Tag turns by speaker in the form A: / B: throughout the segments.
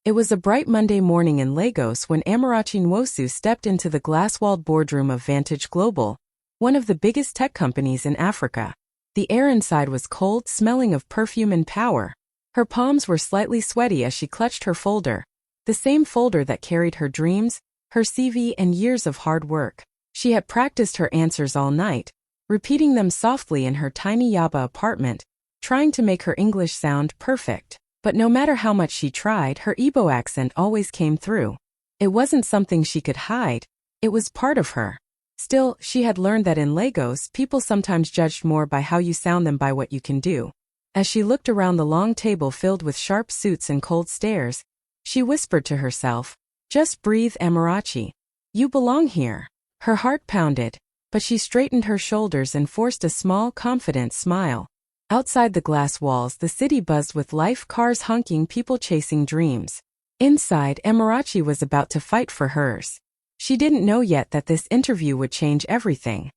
A: It was a bright Monday morning in Lagos when Amarachi Nwosu stepped into the glass-walled boardroom of Vantage Global, one of the biggest tech companies in Africa. The air inside was cold, smelling of perfume and power. Her palms were slightly sweaty as she clutched her folder, the same folder that carried her dreams, her CV, and years of hard work. She had practiced her answers all night, repeating them softly in her tiny Yaba apartment, trying to make her English sound perfect. But no matter how much she tried, her Igbo accent always came through. It wasn't something she could hide, it was part of her. Still, she had learned that in Lagos, people sometimes judged more by how you sound than by what you can do. As she looked around the long table filled with sharp suits and cold stares, she whispered to herself, "Just breathe, Amarachi. You belong here." Her heart pounded, but she straightened her shoulders and forced a small, confident smile. Outside the glass walls, the city buzzed with life, cars honking, people chasing dreams. Inside, Amarachi was about to fight for hers. She didn't know yet that this interview would change everything.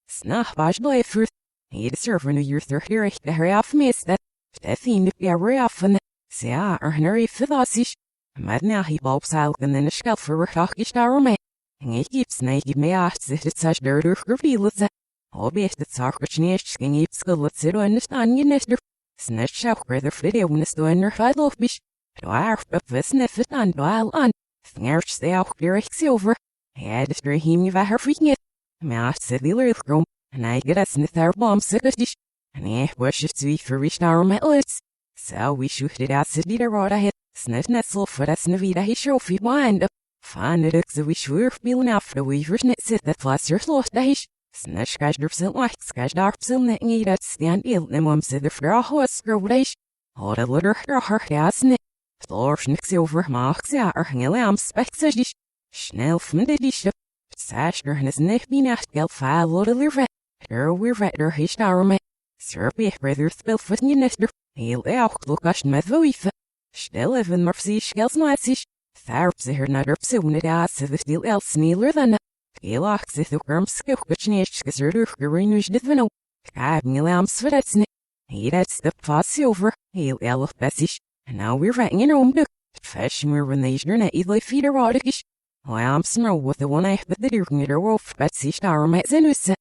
A: Snach bajloi fruit. Need server your third hurry off miss that. Deathing be a reaffin. Sea or hurry philosish. Madna he bulbs out and then a shelf for a talkish arome. And he keeps naked me asked it such dirt or reveals. Albeit the sarcochnich skin eats the little understand you nester. Snitch out where the video when it's doing her fiddle bish. Do I have a sniff it on while on. Snarch the out your over. Had a stream of her freaking it. Maat said the little room, and I get a sniff our bomb sickatish, and I wish it to be for reached our metals. So we shoot it out city to rot ahead, sniff nestle for that snivita he show feet wind up. Find it so we sure feeling after we first net sit that plus your slow dash. Snitch scratch der silk like scratch dark silk net need at stand ill and mum said the fra horse girl dash. Hold a litter her ass net. Floor schnicks over marks ya or hang a lamb specs as dish. Schnell from the dish. Sasher and his neck be not gel file loaded liver. We're vetter hish arme. Serpy brother spill foot in your nester. He'll out look ash methoife. Still even mercy shells nightsish. Tharps her nutter soon it ass if still else nealer than. Elox if the worm skill which nish gizzard greenwish divino. Cabin lamb sweatetsne. He that's the fuss over. He'll elf bessish. And now we're writing in home duck. Fesh more when they journey either feed or rodish. I'm smell with the one I but the deer knitter wolf Betsy star my zenus.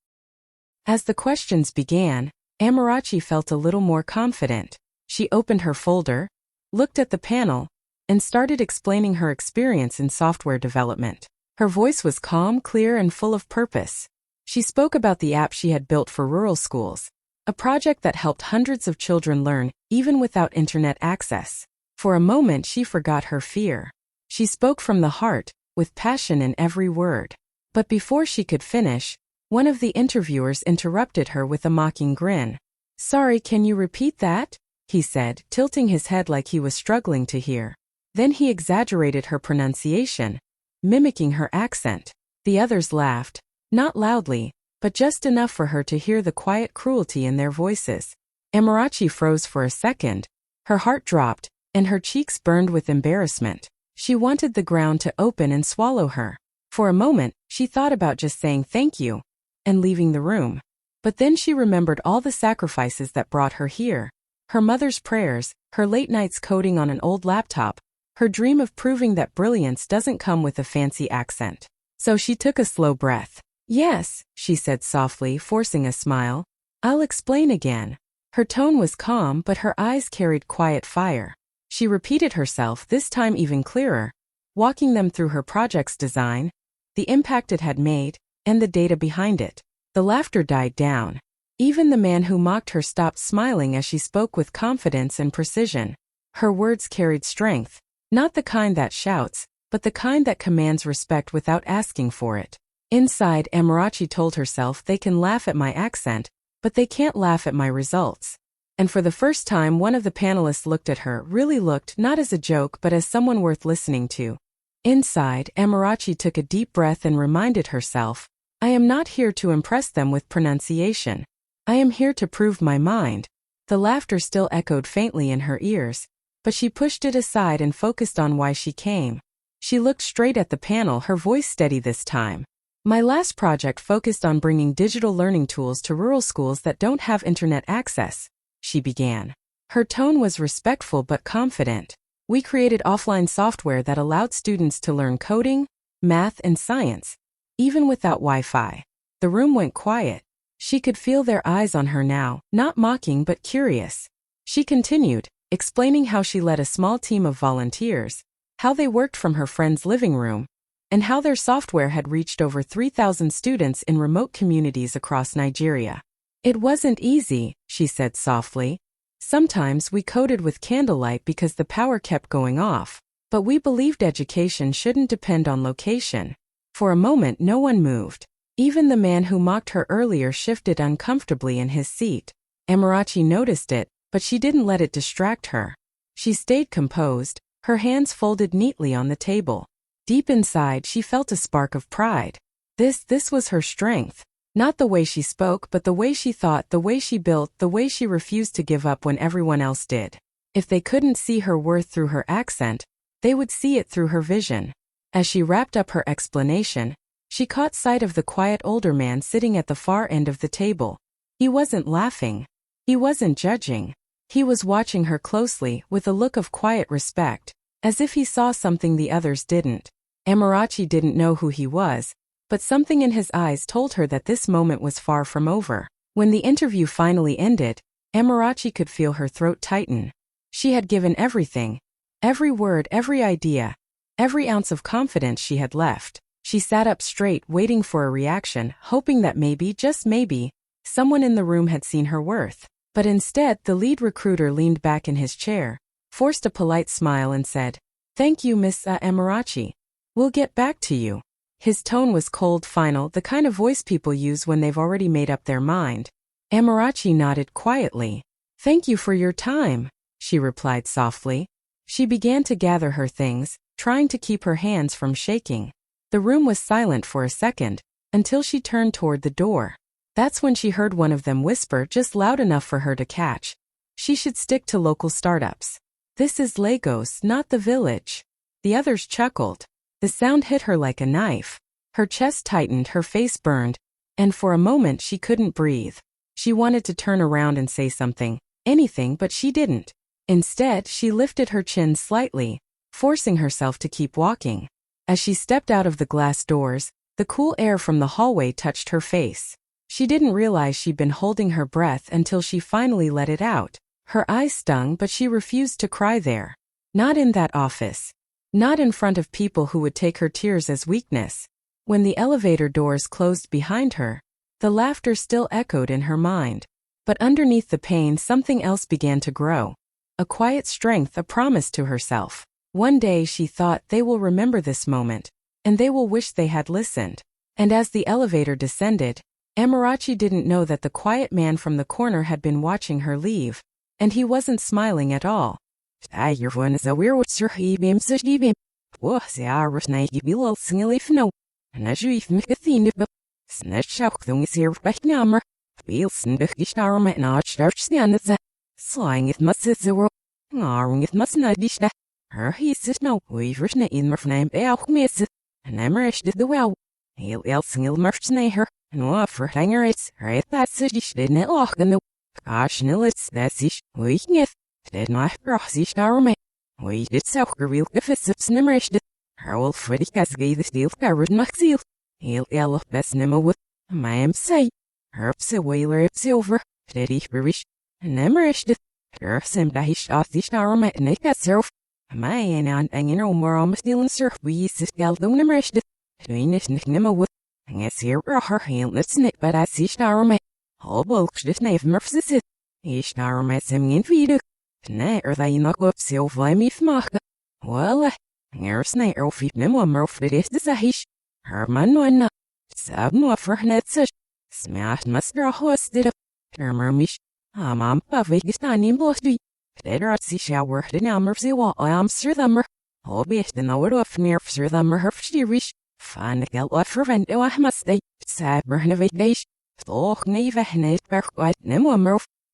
A: As the questions began, Amarachi felt a little more confident. She opened her folder, looked at the panel, and started explaining her experience in software development. Her voice was calm, clear, and full of purpose. She spoke about the app she had built for rural schools, a project that helped hundreds of children learn, even without internet access. For a moment, she forgot her fear. She spoke from the heart, with passion in every word. But before she could finish, one of the interviewers interrupted her with a mocking grin. "Sorry, can you repeat that?" he said, tilting his head like he was struggling to hear. Then he exaggerated her pronunciation, mimicking her accent. The others laughed, not loudly, but just enough for her to hear the quiet cruelty in their voices. Amarachi froze for a second, her heart dropped, and her cheeks burned with embarrassment. She wanted the ground to open and swallow her. For a moment, she thought about just saying thank you and leaving the room. But then she remembered all the sacrifices that brought her here. Her mother's prayers, her late nights coding on an old laptop, her dream of proving that brilliance doesn't come with a fancy accent. So she took a slow breath. "Yes," she said softly, forcing a smile. "I'll explain again." Her tone was calm, but her eyes carried quiet fire. She repeated herself, this time even clearer, walking them through her project's design, the impact it had made, and the data behind it. The laughter died down. Even the man who mocked her stopped smiling as she spoke with confidence and precision. Her words carried strength, not the kind that shouts, but the kind that commands respect without asking for it. Inside, Amarachi told herself, they can laugh at my accent, but they can't laugh at my results. And for the first time, one of the panelists looked at her, really looked, not as a joke but as someone worth listening to. Inside, Amarachi took a deep breath and reminded herself, I am not here to impress them with pronunciation. I am here to prove my mind. The laughter still echoed faintly in her ears, but she pushed it aside and focused on why she came. She looked straight at the panel, her voice steady this time. My last project focused on bringing digital learning tools to rural schools that don't have internet access, she began. Her tone was respectful but confident. We created offline software that allowed students to learn coding, math, and science, even without Wi-Fi. The room went quiet. She could feel their eyes on her now, not mocking but curious. She continued, explaining how she led a small team of volunteers, how they worked from her friend's living room, and how their software had reached over 3,000 students in remote communities across Nigeria. It wasn't easy, she said softly. Sometimes we coded with candlelight because the power kept going off, but we believed education shouldn't depend on location. For a moment no one moved. Even the man who mocked her earlier shifted uncomfortably in his seat. Amarachi noticed it, but she didn't let it distract her. She stayed composed, her hands folded neatly on the table. Deep inside she felt a spark of pride. This was her strength. Not the way she spoke, but the way she thought, the way she built, the way she refused to give up when everyone else did. If they couldn't see her worth through her accent, they would see it through her vision. As she wrapped up her explanation, she caught sight of the quiet older man sitting at the far end of the table. He wasn't laughing. He wasn't judging. He was watching her closely, with a look of quiet respect, as if he saw something the others didn't. Amarachi didn't know who he was, but something in his eyes told her that this moment was far from over. When the interview finally ended, Amarachi could feel her throat tighten. She had given everything. Every word, every idea, every ounce of confidence she had left. She sat up straight, waiting for a reaction, hoping that maybe, just maybe, someone in the room had seen her worth. But instead, the lead recruiter leaned back in his chair, forced a polite smile and said, "Thank you, Miss Amarachi. We'll get back to you." His tone was cold, final, the kind of voice people use when they've already made up their mind. Amarachi nodded quietly. "Thank you for your time," she replied softly. She began to gather her things, trying to keep her hands from shaking. The room was silent for a second, until she turned toward the door. That's when she heard one of them whisper just loud enough for her to catch. She should stick to local startups. This is Lagos, not the village. The others chuckled. The sound hit her like a knife. Her chest tightened, her face burned, and for a moment she couldn't breathe. She wanted to turn around and say something, anything, but she didn't. Instead, she lifted her chin slightly, forcing herself to keep walking. As she stepped out of the glass doors, the cool air from the hallway touched her face. She didn't realize she'd been holding her breath until she finally let it out. Her eyes stung, but she refused to cry there. Not in that office. Not in front of people who would take her tears as weakness. When the elevator doors closed behind her, the laughter still echoed in her mind. But underneath the pain, something else began to grow. A quiet strength, a promise to herself. One day, she thought, they will remember this moment, and they will wish they had listened. And as the elevator descended, Amarachi didn't know that the quiet man from the corner had been watching her leave, and he wasn't smiling at all.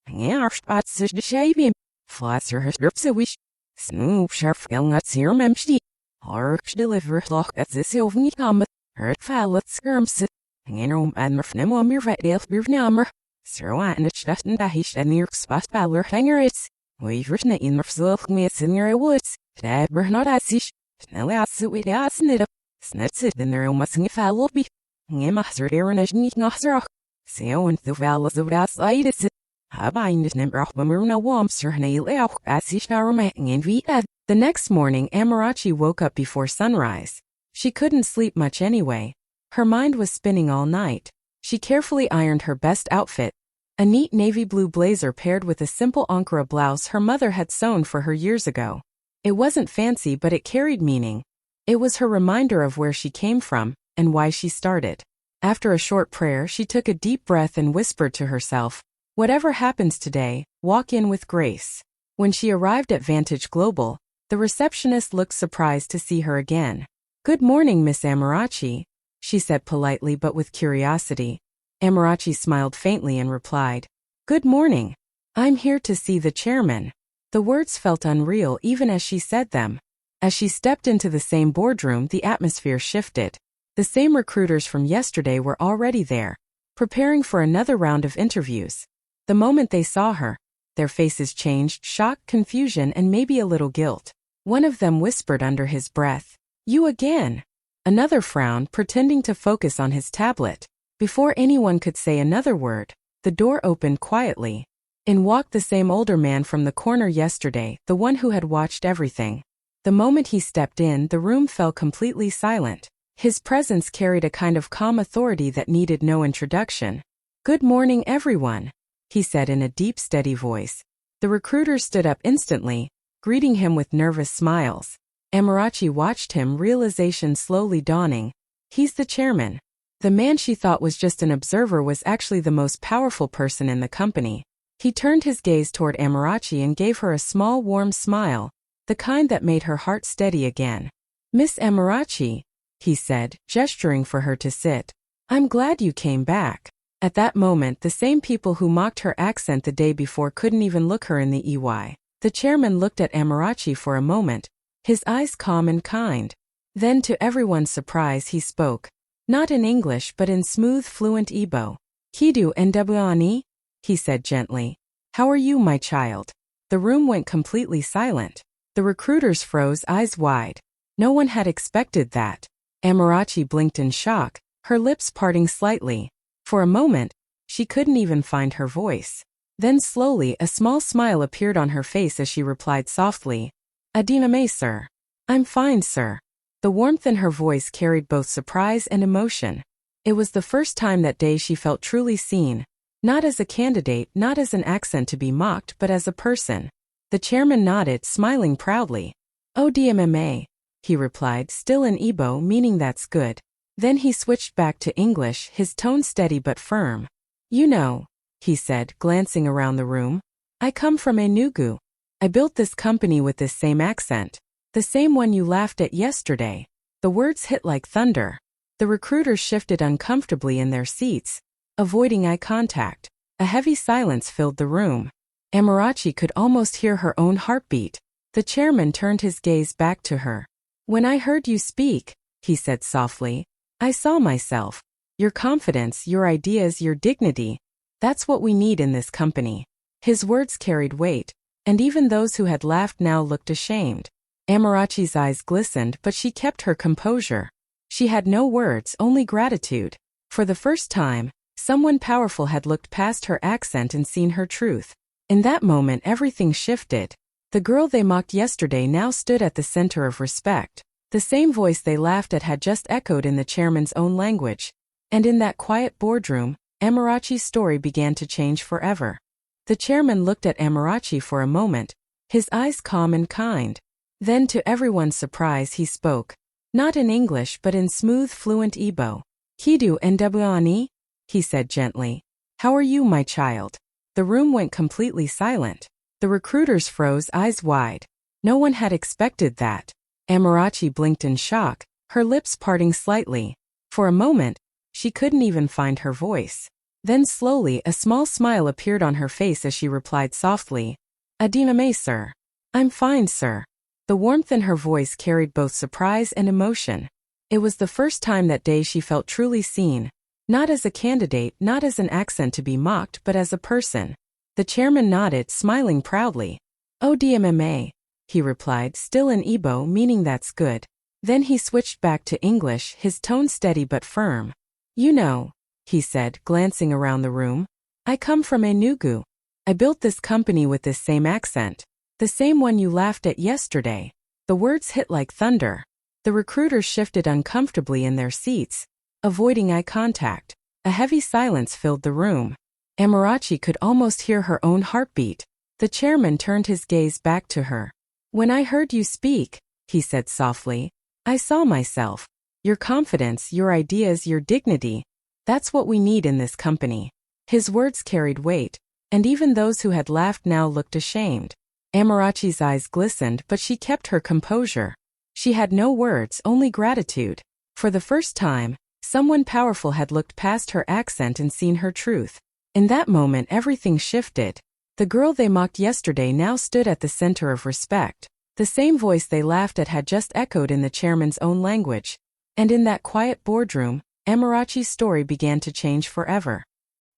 A: Ngearstbatses de Shabim, Flasser has Ripsawish, Snoop Sharp Elnats here Memshdi, Arch deliver lock at the Sylvan Kam, Hurt Fallet Skirms, Ngerum and Murfnemomir Vedel Birnammer, Sir Watnich Dustin Dahish and New York Spot Baller Hanger it's, we've written it in Murfsilk Miss in your woods, Dad Bernard Asish, Snellas with Asnit, Snetsit in their own mussing fallow be, Ngemaster Aaron as Nick Nasrock, Seo and the Vallas of Asitis. The next morning, Amarachi woke up before sunrise. She couldn't sleep much anyway. Her mind was spinning all night. She carefully ironed her best outfit, a neat navy blue blazer paired with a simple Ankara blouse her mother had sewn for her years ago. It wasn't fancy, but it carried meaning. It was her reminder of where she came from and why she started. After a short prayer, she took a deep breath and whispered to herself, "Whatever happens today, walk in with grace." When she arrived at Vantage Global, the receptionist looked surprised to see her again. "Good morning, Miss Amarachi," she said politely but with curiosity. Amarachi smiled faintly and replied, "Good morning. I'm here to see the chairman." The words felt unreal even as she said them. As she stepped into the same boardroom, the atmosphere shifted. The same recruiters from yesterday were already there, preparing for another round of interviews. The moment they saw her, their faces changed, shock, confusion, and maybe a little guilt. One of them whispered under his breath, "You again." Another frowned, pretending to focus on his tablet. Before anyone could say another word, the door opened quietly. In walked the same older man from the corner yesterday, the one who had watched everything. The moment he stepped in, the room fell completely silent. His presence carried a kind of calm authority that needed no introduction. "Good morning, everyone," he said in a deep, steady voice. The recruiters stood up instantly, greeting him with nervous smiles. Amarachi watched him, realization slowly dawning. He's the chairman. The man she thought was just an observer was actually the most powerful person in the company. He turned his gaze toward Amarachi and gave her a small, warm smile, the kind that made her heart steady again. "Miss Amarachi," he said, gesturing for her to sit. "I'm glad you came back." At that moment, the same people who mocked her accent the day before couldn't even look her in the eye. The chairman looked at Amarachi for a moment, his eyes calm and kind. Then, to everyone's surprise, he spoke. Not in English but in smooth, fluent Igbo. "Kidu Ndebwani," he said gently. "How are you, my child?" The room went completely silent. The recruiters froze, eyes wide. No one had expected that. Amarachi blinked in shock, her lips parting slightly. For a moment, she couldn't even find her voice. Then slowly, a small smile appeared on her face as she replied softly, "Adiname, sir." "I'm fine, sir." The warmth in her voice carried both surprise and emotion. It was the first time that day she felt truly seen, not as a candidate, not as an accent to be mocked, but as a person. The chairman nodded, smiling proudly. "Oh, DMMA," he replied, still in Igbo, meaning that's good. Then he switched back to English, his tone steady but firm. "You know," he said, glancing around the room, "I come from Enugu. I built this company with this same accent. The same one you laughed at yesterday." The words hit like thunder. The recruiters shifted uncomfortably in their seats, avoiding eye contact. A heavy silence filled the room. Amarachi could almost hear her own heartbeat. The chairman turned his gaze back to her. "When I heard you speak," he said softly, "I saw myself. Your confidence, your ideas, your dignity. That's what we need in this company." His words carried weight, and even those who had laughed now looked ashamed. Amarachi's eyes glistened, but she kept her composure. She had no words, only gratitude. For the first time, someone powerful had looked past her accent and seen her truth. In that moment, everything shifted. The girl they mocked yesterday now stood at the center of respect. The same voice they laughed at had just echoed in the chairman's own language. And in that quiet boardroom, Amarachi's story began to change forever. The chairman looked at Amarachi for a moment, his eyes calm and kind. Then, to everyone's surprise, he spoke. Not in English but in smooth, fluent Igbo. "Kidu Ndebwani," he said gently. "How are you, my child?" The room went completely silent. The recruiters froze, eyes wide. No one had expected that. Amarachi blinked in shock, her lips parting slightly. For a moment, she couldn't even find her voice. Then slowly a small smile appeared on her face as she replied softly, "Adiname, sir." "I'm fine, sir." The warmth in her voice carried both surprise and emotion. It was the first time that day she felt truly seen, not as a candidate, not as an accent to be mocked, but as a person. The chairman nodded, smiling proudly. "Oh DMMA," he replied, still in Igbo, meaning that's good. Then he switched back to English, his tone steady but firm. "You know," he said, glancing around the room, "I come from Enugu. I built this company with this same accent. The same one you laughed at yesterday." The words hit like thunder. The recruiters shifted uncomfortably in their seats, avoiding eye contact. A heavy silence filled the room. Amarachi could almost hear her own heartbeat. The chairman turned his gaze back to her. "When I heard you speak," he said softly, "I saw myself. Your confidence, your ideas, your dignity. That's what we need in this company." His words carried weight, and even those who had laughed now looked ashamed. Amarachi's eyes glistened, but she kept her composure. She had no words, only gratitude. For the first time, someone powerful had looked past her accent and seen her truth. In that moment everything shifted. The girl they mocked yesterday now stood at the center of respect. The same voice they laughed at had just echoed in the chairman's own language. And in that quiet boardroom, Amarachi's story began to change forever.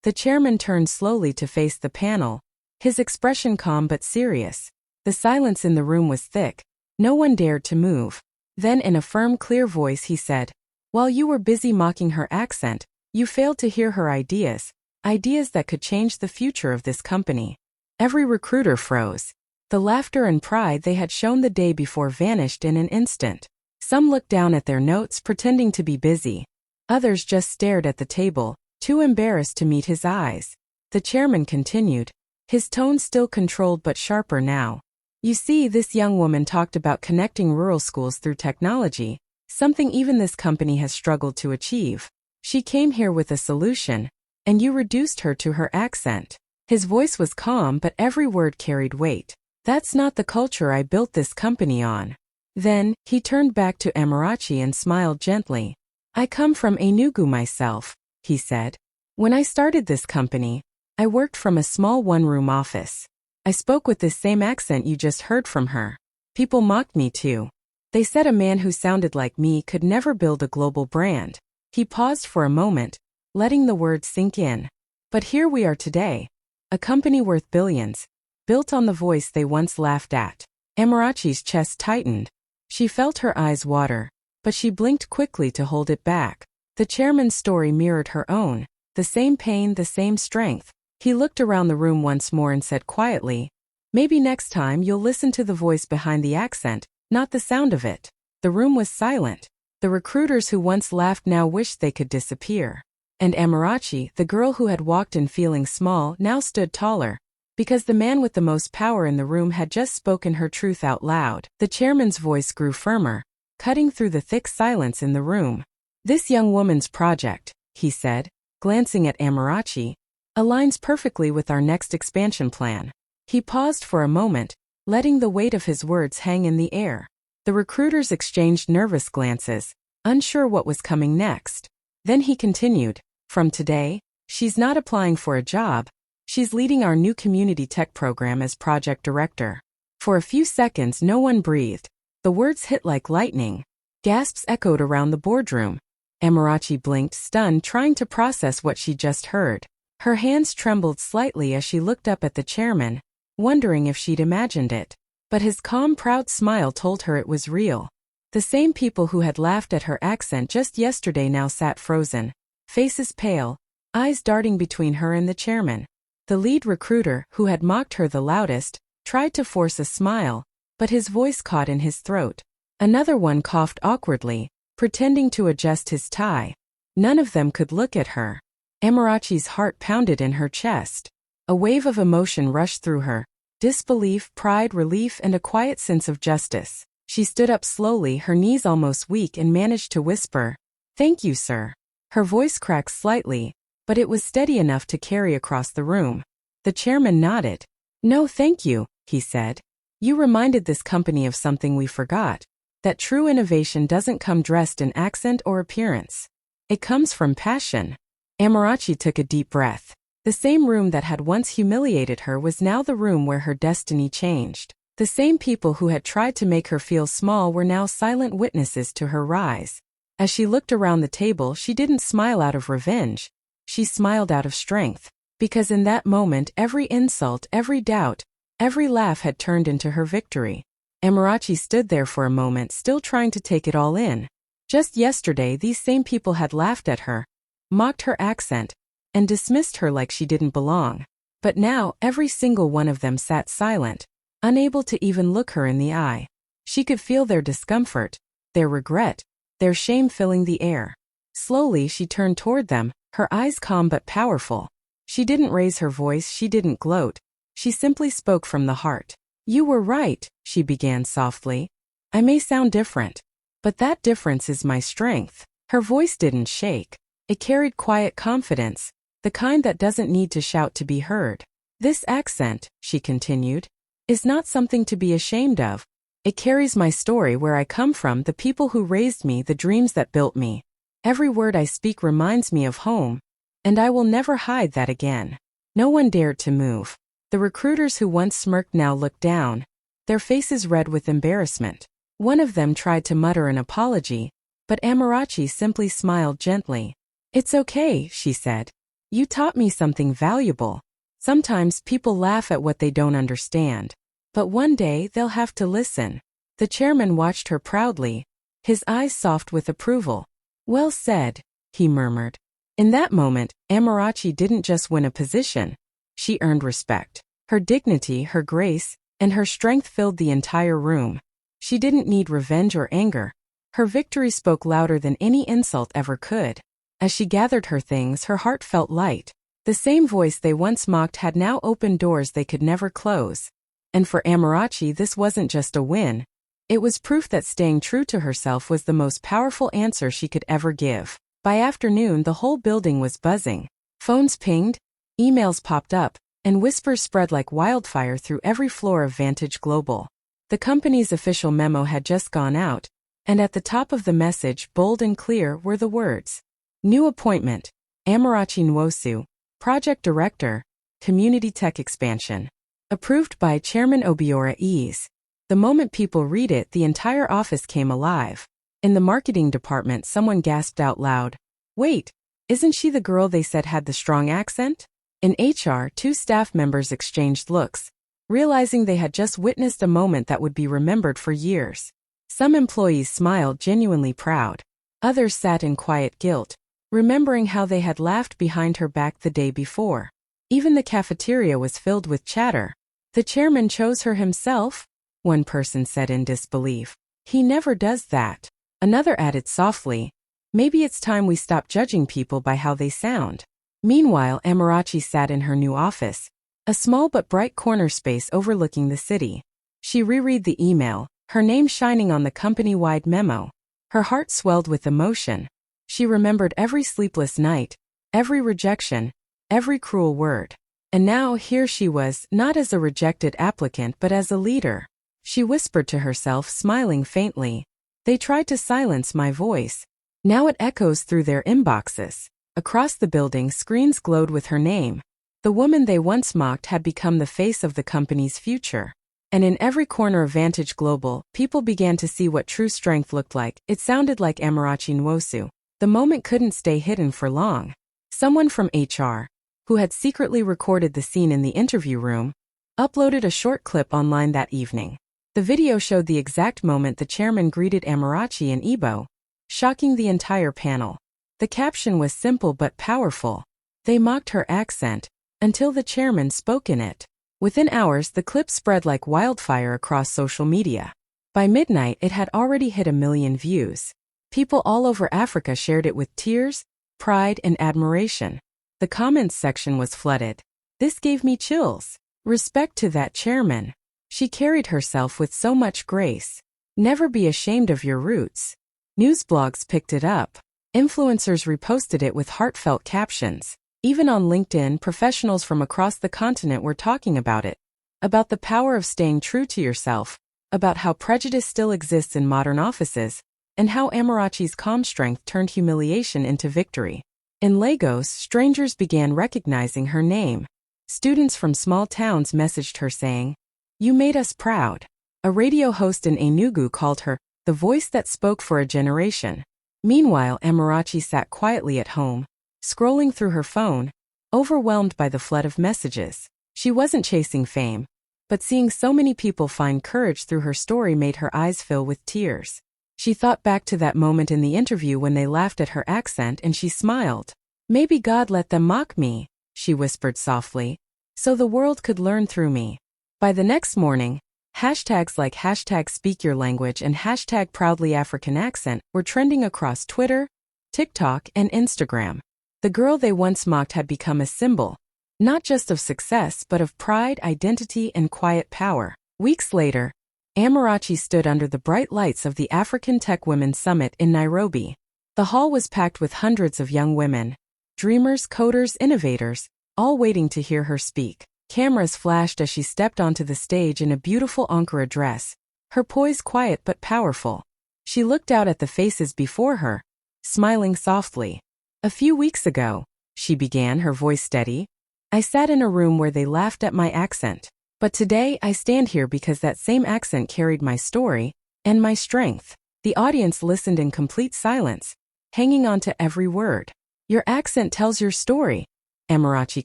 A: The chairman turned slowly to face the panel, his expression calm but serious. The silence in the room was thick. No one dared to move. Then in a firm, clear voice he said, "While you were busy mocking her accent, you failed to hear her ideas. Ideas that could change the future of this company." Every recruiter froze. The laughter and pride they had shown the day before vanished in an instant. Some looked down at their notes, pretending to be busy. Others just stared at the table, too embarrassed to meet his eyes. The chairman continued, his tone still controlled but sharper now. "You see, this young woman talked about connecting rural schools through technology, something even this company has struggled to achieve. She came here with a solution, and you reduced her to her accent." His voice was calm, but every word carried weight. "That's not the culture I built this company on." Then, he turned back to Amarachi and smiled gently. "I come from Enugu myself," he said. "When I started this company, I worked from a small one-room office. I spoke with this same accent you just heard from her. People mocked me too. They said a man who sounded like me could never build a global brand." He paused for a moment, letting the words sink in. "But here we are today. A company worth billions, built on the voice they once laughed at." Amarachi's chest tightened. She felt her eyes water, but she blinked quickly to hold it back. The chairman's story mirrored her own, the same pain, the same strength. He looked around the room once more and said quietly, "Maybe next time you'll listen to the voice behind the accent, not the sound of it." The room was silent. The recruiters who once laughed now wished they could disappear. And Amarachi, the girl who had walked in feeling small, now stood taller, because the man with the most power in the room had just spoken her truth out loud. The chairman's voice grew firmer, cutting through the thick silence in the room. "This young woman's project," he said, glancing at Amarachi, "aligns perfectly with our next expansion plan." He paused for a moment, letting the weight of his words hang in the air. The recruiters exchanged nervous glances, unsure what was coming next. Then he continued, "From today, she's not applying for a job. She's leading our new community tech program as project director." For a few seconds no one breathed. The words hit like lightning. Gasps echoed around the boardroom. Amarachi blinked, stunned, trying to process what she just heard. Her hands trembled slightly as she looked up at the chairman, wondering if she'd imagined it. But his calm, proud smile told her it was real. The same people who had laughed at her accent just yesterday now sat frozen, faces pale, eyes darting between her and the chairman. The lead recruiter, who had mocked her the loudest, tried to force a smile, but his voice caught in his throat. Another one coughed awkwardly, pretending to adjust his tie. None of them could look at her. Amarachi's heart pounded in her chest. A wave of emotion rushed through her, disbelief, pride, relief, and a quiet sense of justice. She stood up slowly, her knees almost weak, and managed to whisper, "Thank you, sir." Her voice cracked slightly, but it was steady enough to carry across the room. The chairman nodded. "No, thank you," he said. "You reminded this company of something we forgot, that true innovation doesn't come dressed in accent or appearance. It comes from passion." Amarachi took a deep breath. The same room that had once humiliated her was now the room where her destiny changed. The same people who had tried to make her feel small were now silent witnesses to her rise. As she looked around the table, she didn't smile out of revenge. She smiled out of strength. Because in that moment, every insult, every doubt, every laugh had turned into her victory. Amarachi stood there for a moment, still trying to take it all in. Just yesterday, these same people had laughed at her, mocked her accent, and dismissed her like she didn't belong. But now, every single one of them sat silent, unable to even look her in the eye. She could feel their discomfort, their regret, their shame filling the air. Slowly, she turned toward them, her eyes calm but powerful. She didn't raise her voice, she didn't gloat. She simply spoke from the heart. "You were right," she began softly. "I may sound different, but that difference is my strength." Her voice didn't shake. It carried quiet confidence, the kind that doesn't need to shout to be heard. "This accent," she continued, "is not something to be ashamed of. It carries my story, where I come from, the people who raised me, the dreams that built me. Every word I speak reminds me of home, and I will never hide that again." No one dared to move. The recruiters who once smirked now looked down, their faces red with embarrassment. One of them tried to mutter an apology, but Amarachi simply smiled gently. "It's okay," she said. "You taught me something valuable. Sometimes people laugh at what they don't understand, but one day they'll have to listen." The chairman watched her proudly, his eyes soft with approval. "Well said," he murmured. In that moment, Amarachi didn't just win a position. She earned respect. Her dignity, her grace, and her strength filled the entire room. She didn't need revenge or anger. Her victory spoke louder than any insult ever could. As she gathered her things, her heart felt light. The same voice they once mocked had now opened doors they could never close. And for Amarachi, this wasn't just a win. It was proof that staying true to herself was the most powerful answer she could ever give. By afternoon, the whole building was buzzing. Phones pinged, emails popped up, and whispers spread like wildfire through every floor of Vantage Global. The company's official memo had just gone out, and at the top of the message, bold and clear, were the words: "New appointment, Amarachi Nwosu, Project Director, Community Tech Expansion. Approved by Chairman Obiora Ease." The moment people read it, the entire office came alive. In the marketing department, someone gasped out loud, "Wait, isn't she the girl they said had the strong accent?" In HR, two staff members exchanged looks, realizing they had just witnessed a moment that would be remembered for years. Some employees smiled, genuinely proud. Others sat in quiet guilt, remembering how they had laughed behind her back the day before. Even the cafeteria was filled with chatter. "The chairman chose her himself?" one person said in disbelief. "He never does that." Another added softly, "Maybe it's time we stop judging people by how they sound." Meanwhile, Amarachi sat in her new office, a small but bright corner space overlooking the city. She reread the email, her name shining on the company-wide memo. Her heart swelled with emotion. She remembered every sleepless night, every rejection, every cruel word. And now here she was, not as a rejected applicant but as a leader. She whispered to herself, smiling faintly, "They tried to silence my voice. Now it echoes through their inboxes." Across the building, screens glowed with her name. The woman they once mocked had become the face of the company's future. And in every corner of Vantage Global, people began to see what true strength looked like. It sounded like Amarachi Nwosu. The moment couldn't stay hidden for long. Someone from HR, who had secretly recorded the scene in the interview room, uploaded a short clip online that evening. The video showed the exact moment the chairman greeted Amarachi and Igbo, shocking the entire panel. The caption was simple but powerful. "They mocked her accent until the chairman spoke in it." Within hours, the clip spread like wildfire across social media. By midnight, it had already hit 1 million views. People all over Africa shared it with tears, pride, and admiration. The comments section was flooded. "This gave me chills. Respect to that chairman. She carried herself with so much grace. Never be ashamed of your roots." News blogs picked it up. Influencers reposted it with heartfelt captions. Even on LinkedIn, professionals from across the continent were talking about it. About the power of staying true to yourself, about how prejudice still exists in modern offices, and how Amarachi's calm strength turned humiliation into victory. In Lagos, strangers began recognizing her name. Students from small towns messaged her saying, "You made us proud." A radio host in Enugu called her the voice that spoke for a generation. Meanwhile, Amarachi sat quietly at home, scrolling through her phone, overwhelmed by the flood of messages. She wasn't chasing fame, but seeing so many people find courage through her story made her eyes fill with tears. She thought back to that moment in the interview when they laughed at her accent and she smiled. "Maybe God let them mock me," she whispered softly, "so the world could learn through me." By the next morning, hashtags like #SpeakYourLanguage and #ProudlyAfricanAccent were trending across Twitter, TikTok, and Instagram. The girl they once mocked had become a symbol, not just of success but of pride, identity, and quiet power. Weeks later, Amarachi stood under the bright lights of the African Tech Women's Summit in Nairobi. The hall was packed with hundreds of young women, dreamers, coders, innovators, all waiting to hear her speak. Cameras flashed as she stepped onto the stage in a beautiful Ankara dress, her poise quiet but powerful. She looked out at the faces before her, smiling softly. "A few weeks ago," she began, her voice steady, "I sat in a room where they laughed at my accent. But today I stand here because that same accent carried my story and my strength." The audience listened in complete silence, hanging on to every word. "Your accent tells your story," Amarachi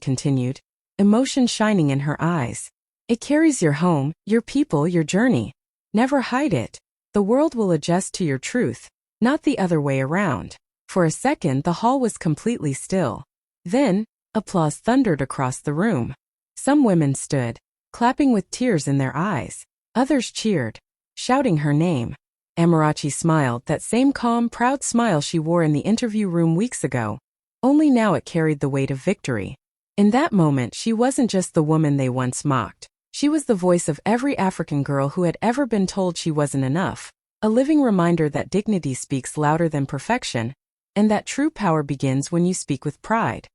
A: continued, emotion shining in her eyes. "It carries your home, your people, your journey. Never hide it. The world will adjust to your truth, not the other way around." For a second, the hall was completely still. Then, applause thundered across the room. Some women stood, clapping with tears in their eyes. Others cheered, shouting her name. Amarachi smiled, that same calm, proud smile she wore in the interview room weeks ago. Only now it carried the weight of victory. In that moment, she wasn't just the woman they once mocked. She was the voice of every African girl who had ever been told she wasn't enough, a living reminder that dignity speaks louder than perfection, and that true power begins when you speak with pride.